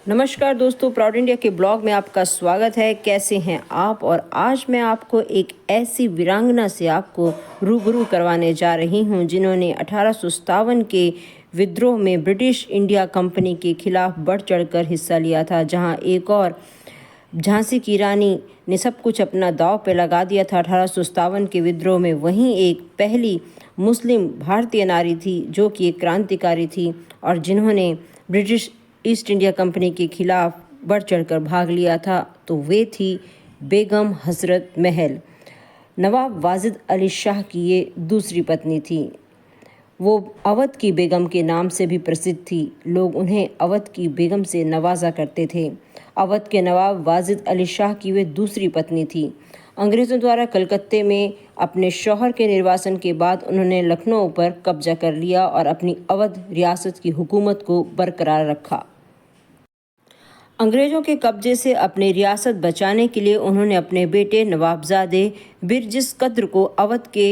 नमस्कार दोस्तों, proud India के ब्लॉग में आपका स्वागत है। कैसे हैं आप? और आज मैं आपको एक ऐसी वीरांगना से आपको रूबरू करवाने जा रही हूं जिन्होंने 1857 के विद्रोह में ब्रिटिश इंडिया कंपनी के खिलाफ बढ़ चढ़कर हिस्सा लिया था, जहां एक और झांसी की रानी ने सब कुछ अपना दांव पे लगा दिया था 1857 के विद्रोह में। वहीं एक पहली मुस्लिम भारतीय नारी थी जो कि एक क्रांतिकारी थी और जिन्होंने ब्रिटिश ईस्ट इंडिया कंपनी के खिलाफ बढ़ चढ़कर भाग लिया था, तो वे थी बेगम हजरत महल। नवाब वाजिद अली शाह की ये दूसरी पत्नी थी। वो अवध की बेगम के नाम से भी प्रसिद्ध थी। लोग उन्हें अवध की बेगम से नवाजा करते थे। अवध के नवाब वाजिद अली शाह की वे दूसरी पत्नी थी। अंग्रेज़ों द्वारा कलकत्ते में अपने शौहर के निर्वासन के बाद उन्होंने लखनऊ पर कब्जा कर लिया और अपनी अवध रियासत की हुकूमत को बरकरार रखा। अंग्रेज़ों के कब्जे से अपनी रियासत बचाने के लिए उन्होंने अपने बेटे नवाबजादे बिरजिस कद्र को अवध के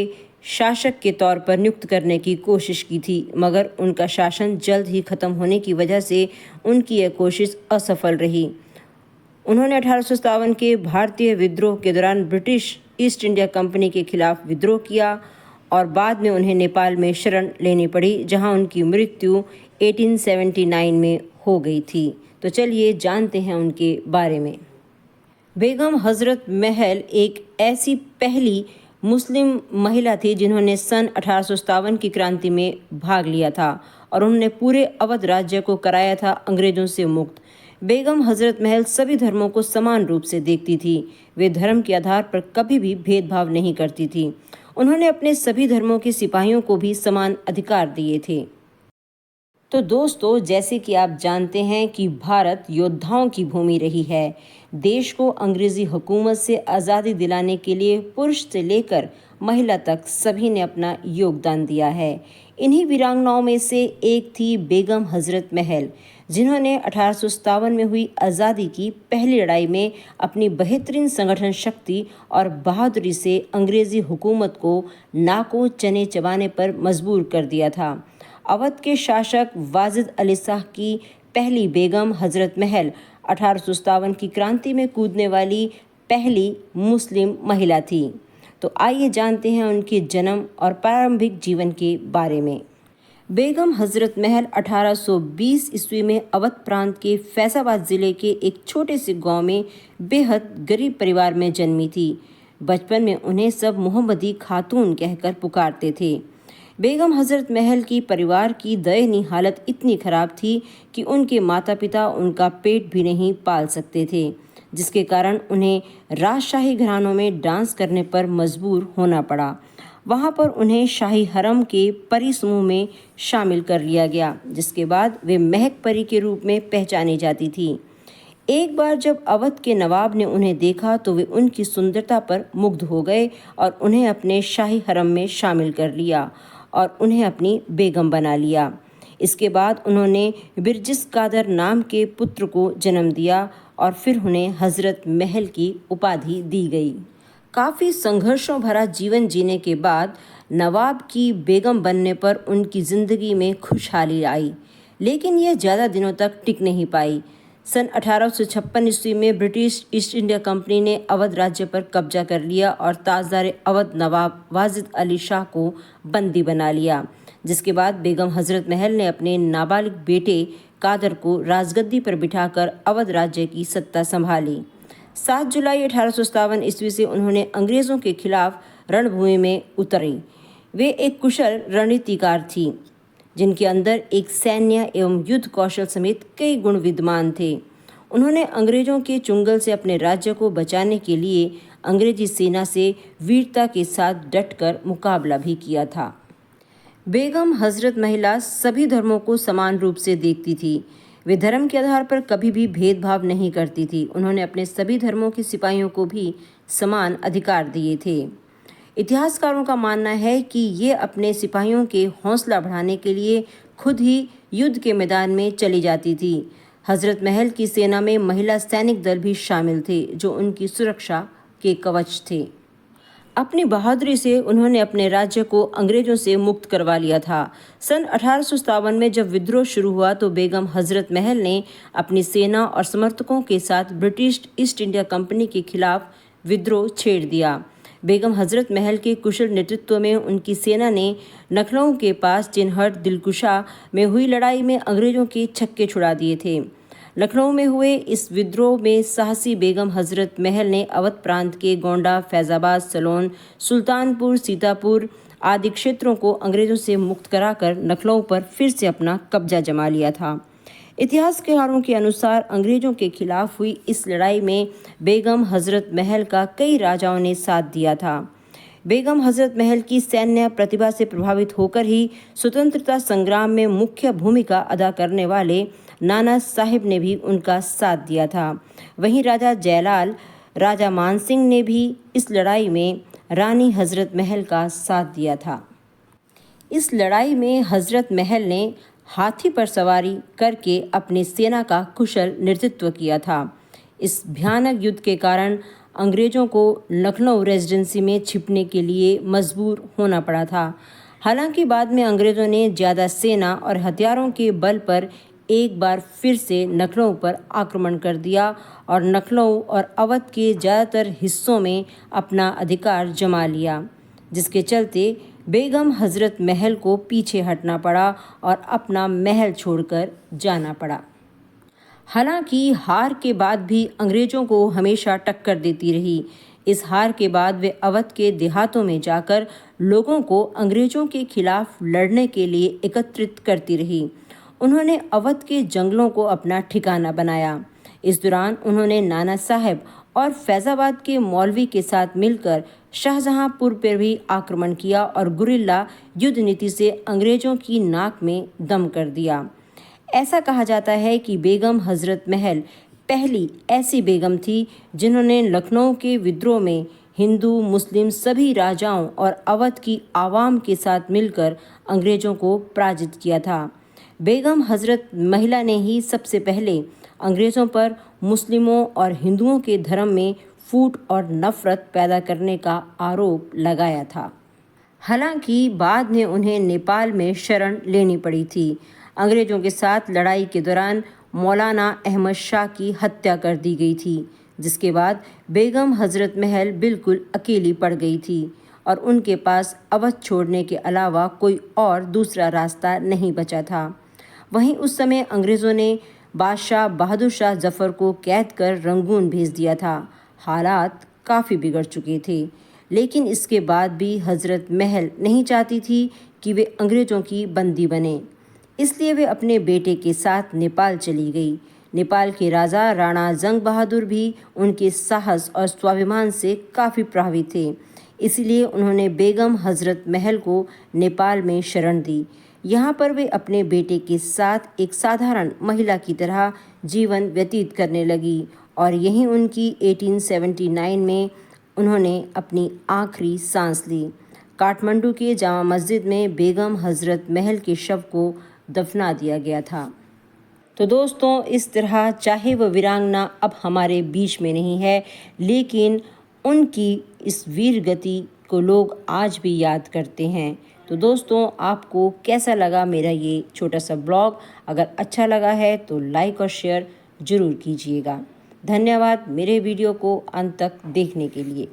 शासक के तौर पर नियुक्त करने की कोशिश की थी, मगर उनका शासन जल्द ही ख़त्म होने की वजह से उनकी यह कोशिश असफल रही। उन्होंने 1857 के भारतीय विद्रोह के दौरान ब्रिटिश ईस्ट इंडिया कंपनी के खिलाफ विद्रोह किया और बाद में उन्हें नेपाल में शरण लेनी पड़ी, जहां उनकी मृत्यु 1879 में हो गई थी। तो चलिए जानते हैं उनके बारे में। बेगम हजरत महल एक ऐसी पहली मुस्लिम महिला थी जिन्होंने सन 1857 की क्रांति में भाग लिया था और उन्होंने पूरे अवध राज्य को कराया था अंग्रेजों से मुक्त। बेगम हजरत महल सभी धर्मों को समान रूप से देखती थी। वे धर्म के आधार पर कभी भी भेदभाव नहीं करती थी। उन्होंने अपने सभी धर्मों के सिपाहियों को भी समान अधिकार दिए थे। तो दोस्तों, जैसे कि आप जानते हैं कि भारत योद्धाओं की भूमि रही है। देश को अंग्रेजी हुकूमत से आज़ादी दिलाने के लिए पुरुष से लेकर महिला तक सभी ने अपना योगदान दिया है। इन्हीं वीरांगनाओं में से एक थी बेगम हजरत महल, जिन्होंने 1857 में हुई आज़ादी की पहली लड़ाई में अपनी बेहतरीन संगठन शक्ति और बहादुरी से अंग्रेजी हुकूमत को नाको चने चबाने पर मजबूर कर दिया था। अवध के शासक वाजिद अली शाह की पहली बेगम हजरत महल 1857 की क्रांति में कूदने वाली पहली मुस्लिम महिला थी। तो आइए जानते हैं उनके जन्म और प्रारंभिक जीवन के बारे में। बेगम हजरत महल 1820 ईस्वी में अवध प्रांत के फैजाबाद ज़िले के एक छोटे से गांव में बेहद गरीब परिवार में जन्मी थी। बचपन में उन्हें सब मोहम्मदी खातून कहकर पुकारते थे। बेगम हजरत महल की परिवार की दयनीय हालत इतनी खराब थी कि उनके माता पिता उनका पेट भी नहीं पाल सकते थे, जिसके कारण उन्हें राजशाही घरानों में डांस करने पर मजबूर होना पड़ा। वहां पर उन्हें शाही हरम के परी समूह में शामिल कर लिया गया, जिसके बाद वे महक परी के रूप में पहचानी जाती थी। एक बार जब अवध के नवाब ने उन्हें देखा तो वे उनकी सुंदरता पर मुग्ध हो गए और उन्हें अपने शाही हरम में शामिल कर लिया और उन्हें अपनी बेगम बना लिया। इसके बाद उन्होंने बिरजिस कादर नाम के पुत्र को जन्म दिया और फिर उन्हें हजरत महल की उपाधि दी गई। काफ़ी संघर्षों भरा जीवन जीने के बाद नवाब की बेगम बनने पर उनकी ज़िंदगी में खुशहाली आई, लेकिन यह ज़्यादा दिनों तक टिक नहीं पाई। सन 1856 ईस्वी में ब्रिटिश ईस्ट इंडिया कंपनी ने अवध राज्य पर कब्जा कर लिया और ताजदार अवध नवाब वाजिद अली शाह को बंदी बना लिया, जिसके बाद बेगम हजरत महल ने अपने नाबालिग बेटे कादर को राजगद्दी पर बिठाकर अवध राज्य की सत्ता संभाली। 7 जुलाई 1857 ईस्वी से उन्होंने अंग्रेज़ों के खिलाफ रणभूमि में उतरी। वे एक कुशल रणनीतिकार थी जिनके अंदर एक सैन्य एवं युद्ध कौशल समेत कई गुण विद्यमान थे। उन्होंने अंग्रेजों के चुंगल से अपने राज्य को बचाने के लिए अंग्रेजी सेना से वीरता के साथ डटकर मुकाबला भी किया था। बेगम हजरत महिला सभी धर्मों को समान रूप से देखती थी। वे धर्म के आधार पर कभी भी भेदभाव नहीं करती थी। उन्होंने अपने सभी धर्मों के सिपाहियों को भी समान अधिकार दिए थे। इतिहासकारों का मानना है कि ये अपने सिपाहियों के हौसला बढ़ाने के लिए खुद ही युद्ध के मैदान में चली जाती थी। हजरत महल की सेना में महिला सैनिक दल भी शामिल थे जो उनकी सुरक्षा के कवच थे। अपनी बहादुरी से उन्होंने अपने राज्य को अंग्रेजों से मुक्त करवा लिया था। सन 1857 में जब विद्रोह शुरू हुआ तो बेगम हजरत महल ने अपनी सेना और समर्थकों के साथ ब्रिटिश ईस्ट इंडिया कंपनी के खिलाफ विद्रोह छेड़ दिया। बेगम हजरत महल के कुशल नेतृत्व में उनकी सेना ने लखनऊ के पास चिन्हट दिलकुशा में हुई लड़ाई में अंग्रेजों के छक्के छुड़ा दिए थे। लखनऊ में हुए इस विद्रोह में साहसी बेगम हजरत महल ने अवध प्रांत के गोंडा, फैजाबाद, सलोन, सुल्तानपुर, सीतापुर आदि क्षेत्रों को अंग्रेजों से मुक्त कराकर लखनऊ पर फिर से अपना कब्जा जमा लिया था। इतिहासकारों के अनुसार अंग्रेजों के खिलाफ हुई इस लड़ाई में बेगम हजरत महल का कई राजाओं ने साथ दिया था। बेगम हजरत महल की सैन्य प्रतिभा से प्रभावित होकर ही स्वतंत्रता संग्राम में मुख्य भूमिका अदा करने वाले नाना साहिब ने भी उनका साथ दिया था। वहीं राजा जयलाल, राजा मानसिंह ने भी इस लड़ाई में रानी हजरत महल का साथ दिया था। इस लड़ाई में हजरत महल ने हाथी पर सवारी करके अपनी सेना का कुशल नेतृत्व किया था। इस भयानक युद्ध के कारण अंग्रेजों को लखनऊ रेजिडेंसी में छिपने के लिए मजबूर होना पड़ा था। हालांकि बाद में अंग्रेजों ने ज़्यादा सेना और हथियारों के बल पर एक बार फिर से लखनऊ पर आक्रमण कर दिया और लखनऊ और अवध के ज़्यादातर हिस्सों में अपना अधिकार जमा लिया, जिसके चलते बेगम हजरत महल को पीछे हटना पड़ा और अपना महल छोड़कर जाना पड़ा। हालांकि हार के बाद भी अंग्रेजों को हमेशा टक्कर देती रही। इस हार के बाद वे अवध के देहातों में जाकर लोगों को अंग्रेजों के खिलाफ लड़ने के लिए एकत्रित करती रही। उन्होंने अवध के जंगलों को अपना ठिकाना बनाया। इस दौरान उन्होंने नाना साहब और फैजाबाद के मौलवी के साथ मिलकर शाहजहांपुर पर भी आक्रमण किया और गुरिल्ला युद्ध नीति से अंग्रेजों की नाक में दम कर दिया। ऐसा कहा जाता है कि बेगम हजरत महल पहली ऐसी बेगम थी जिन्होंने लखनऊ के विद्रोह में हिंदू, मुस्लिम सभी राजाओं और अवध की आवाम के साथ मिलकर अंग्रेजों को पराजित किया था। बेगम हजरत महिला ने ही सबसे पहले अंग्रेज़ों पर मुस्लिमों और हिंदुओं के धर्म में फूट और नफरत पैदा करने का आरोप लगाया था। हालांकि बाद में उन्हें नेपाल में शरण लेनी पड़ी थी। अंग्रेज़ों के साथ लड़ाई के दौरान मौलाना अहमद शाह की हत्या कर दी गई थी, जिसके बाद बेगम हजरत महल बिल्कुल अकेली पड़ गई थी और उनके पास अवध छोड़ने के अलावा कोई और दूसरा रास्ता नहीं बचा था। वहीं उस समय अंग्रेज़ों ने बादशाह बहादुर शाह जफ़र को कैद कर रंगून भेज दिया था। हालात काफ़ी बिगड़ चुके थे, लेकिन इसके बाद भी हजरत महल नहीं चाहती थी कि वे अंग्रेज़ों की बंदी बने, इसलिए वे अपने बेटे के साथ नेपाल चली गई। नेपाल के राजा राणा जंग बहादुर भी उनके साहस और स्वाभिमान से काफ़ी प्रभावित थे, इसलिए उन्होंने बेगम हजरत महल को नेपाल में शरण दी। यहाँ पर वे अपने बेटे के साथ एक साधारण महिला की तरह जीवन व्यतीत करने लगी और यहीं उनकी 1879 में उन्होंने अपनी आखिरी सांस ली। काठमांडू के जामा मस्जिद में बेगम हजरत महल के शव को दफना दिया गया था। तो दोस्तों, इस तरह चाहे वह वीरांगना अब हमारे बीच में नहीं है, लेकिन उनकी इस वीर गति को लोग आज भी याद करते हैं। तो दोस्तों, आपको कैसा लगा मेरा ये छोटा सा ब्लॉग? अगर अच्छा लगा है तो लाइक और शेयर ज़रूर कीजिएगा। धन्यवाद मेरे वीडियो को अंत तक देखने के लिए।